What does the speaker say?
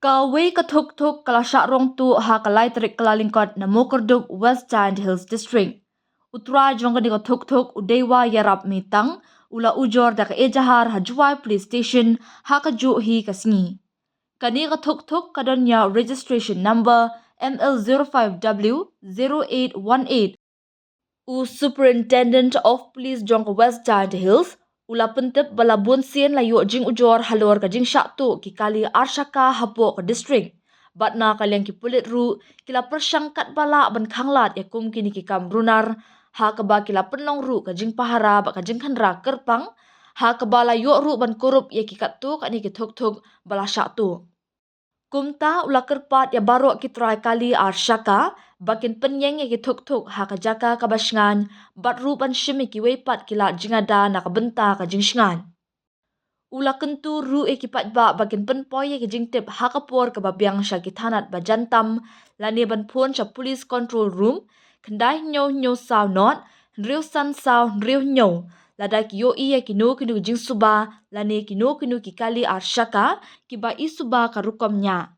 Kaway katuk-tuk kalasyak rong tu ha kalai terik kelalingkot na Mokerduk West Giant Hills District. Utra jong ka tuk-tuk udewa yarap mitang ula ujor da ka ejahar hajuai police station ha kaju hi kasingi. Kani ka tuk-tuk kadonya registration number ML05W0818. Superintendent of Police jong ka West Giant Hills ula pentep balabun sien layu jing ujor halor ka jing syaktu ki kali arsyaka hapo ka district. Batna kaliang ki pulit ru kila persangkat bala ban khanglat ya kum kini ki kam brunar ha kaba kila penlong ru ka jing pahara ba ka jing khandra kerpang ha kaba layu ru ban korup ya ki katu ka ni ki thuk-thuk bala syaktu. Kumta ula kerpat ya barok ki try kali arsyaka bakin penyeng ya ki thuk-thuk ha ka jaka ka basngan bat ru ban shimi ki weipat kila jingada na ka benta ka jing shngan. Ula kentu ru ekipat ba bakin penpoy ke jing tip hakapor ke babiang sya ki thanat bajantam lani ban phone sya police control room kendai nyo saw not nriu san saw nriu nyo ladai ki yo iya kinu jing suba lani kinu ki kali arsyaka ki ba isuba ka rukomnya.